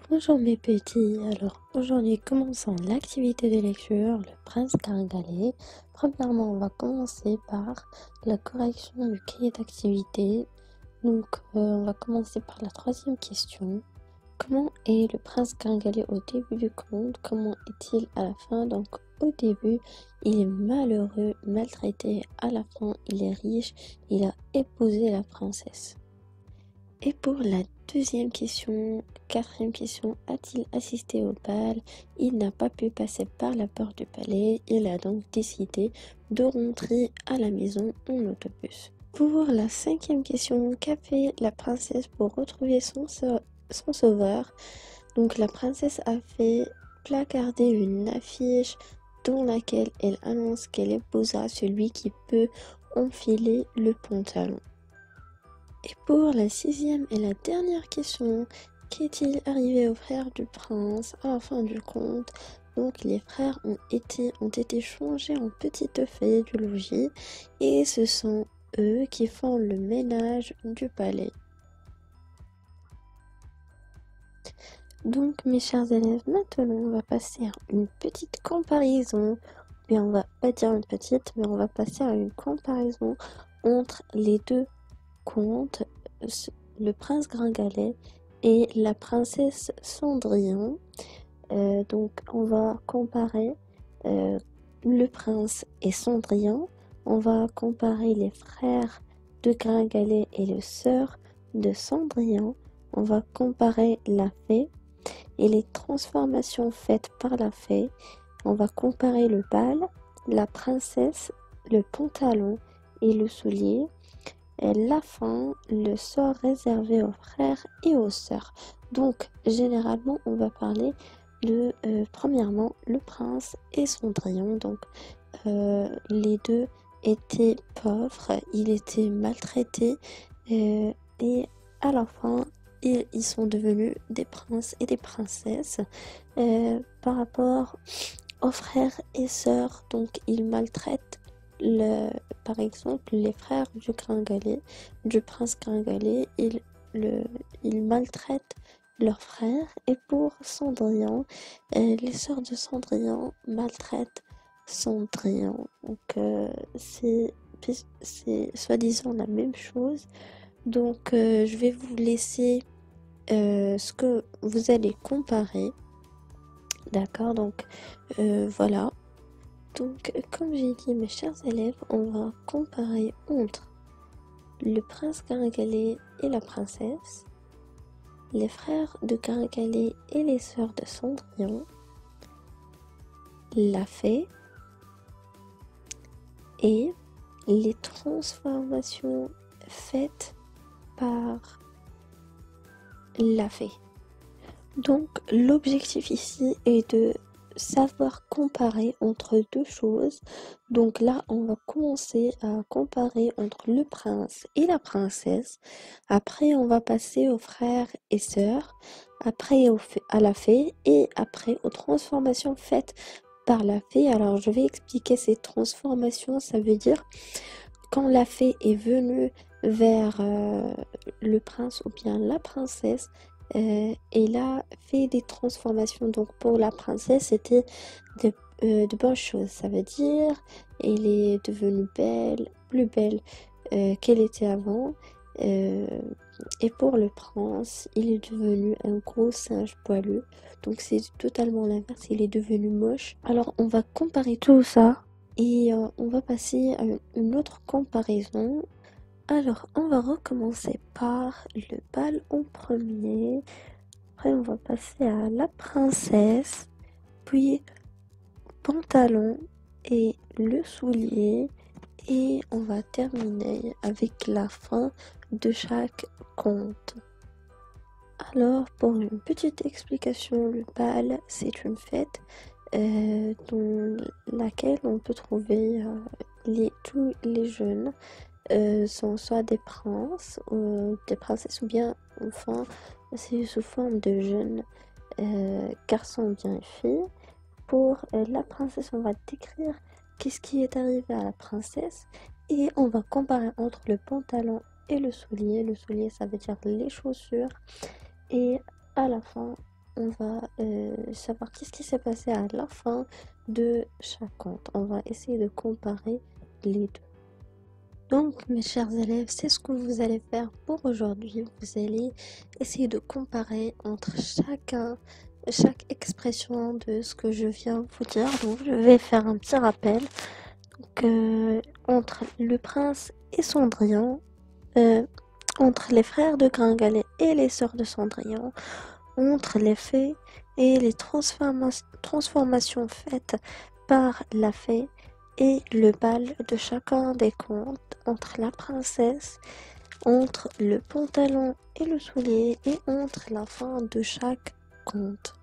Bonjour mes petits, alors aujourd'hui commençons l'activité de lecture, le prince Caringalé. Premièrement, on va commencer par la correction du cahier d'activité. On va commencer par la troisième question. Comment est le prince Caringalé au début du conte? Comment est-il à la fin? Donc au début, il est malheureux, maltraité. À la fin, il est riche, il a épousé la princesse. Et pour la quatrième question, a-t-il assisté au bal? Il n'a pas pu passer par la porte du palais, il a donc décidé de rentrer à la maison en autobus. Pour la cinquième question, qu'a fait la princesse pour retrouver son sauveur? Donc la princesse a fait placarder une affiche dans laquelle elle annonce qu'elle épousera celui qui peut enfiler le pantalon. Et pour la sixième et la dernière question, qu'est-il arrivé aux frères du prince à la fin du conte? Donc les frères ont été changés en petites fées du logis et ce sont eux qui font le ménage du palais. Donc mes chers élèves, maintenant on va passer à une petite comparaison. Mais on va pas dire une petite, mais on va passer à une comparaison entre les deux contes, le prince Gringalet et la princesse Cendrillon. Donc on va comparer le prince et Cendrillon. On va comparer les frères de Gringalet et les sœurs de Cendrillon. On va comparer la fée et les transformations faites par la fée. On va comparer le bal, la princesse, le pantalon et le soulier. Et la fin, le sort réservé aux frères et aux sœurs. Donc, généralement, on va parler de, premièrement, le prince et Cendrillon. Donc, les deux étaient pauvres, ils étaient maltraités et à la fin, ils sont devenus des princes et des princesses. Par rapport aux frères et sœurs, donc ils maltraitent par exemple, les frères du prince Gringalet, ils maltraitent leurs frères. Et pour Cendrillon, les sœurs de Cendrillon maltraitent Cendrillon. Donc, c'est soi-disant la même chose. Donc, je vais vous laisser ce que vous allez comparer. D'accord, donc voilà. Donc, comme j'ai dit, mes chers élèves, on va comparer entre le prince Caringalé et la princesse, les frères de Caringalé et les sœurs de Cendrillon, la fée et les transformations faites par la fée. Donc, l'objectif ici est de savoir comparer entre deux choses. Donc là, on va commencer à comparer entre le prince et la princesse. Après, on va passer aux frères et sœurs. Après, à la fée. Et après, aux transformations faites par la fée. Alors, je vais expliquer ces transformations. Ça veut dire quand la fée est venue vers le prince ou bien la princesse, elle a fait des transformations. Donc pour la princesse, c'était de bonnes choses. Ça veut dire elle est devenue belle, plus belle qu'elle était avant. Euh, et pour le prince, il est devenu un gros singe poilu. Donc c'est totalement l'inverse, il est devenu moche. Alors on va comparer tout ça et on va passer à une autre comparaison. Alors, on va recommencer par le bal en premier. Après, on va passer à la princesse, puis pantalon et le soulier. Et on va terminer avec la fin de chaque conte. Alors, pour une petite explication, le bal, c'est une fête dans laquelle on peut trouver tous les jeunes. Sont soit des princes, des princesses ou bien enfin c'est sous forme de jeunes garçons ou bien filles. Pour la princesse, on va décrire qu'est-ce qui est arrivé à la princesse et on va comparer entre le pantalon et le soulier. Le soulier, ça veut dire les chaussures et à la fin, on va savoir qu'est-ce qui s'est passé à la fin de chaque conte. On va essayer de comparer les deux. Donc, mes chers élèves, c'est ce que vous allez faire pour aujourd'hui. Vous allez essayer de comparer entre chaque expression de ce que je viens vous dire. Donc, je vais faire un petit rappel. Donc, entre le prince et Cendrillon, entre les frères de Gringalet et les sœurs de Cendrillon, entre les fées et les transformations faites par la fée et le bal de chacun des contes, entre la princesse, entre le pantalon et le soulier et entre la fin de chaque conte.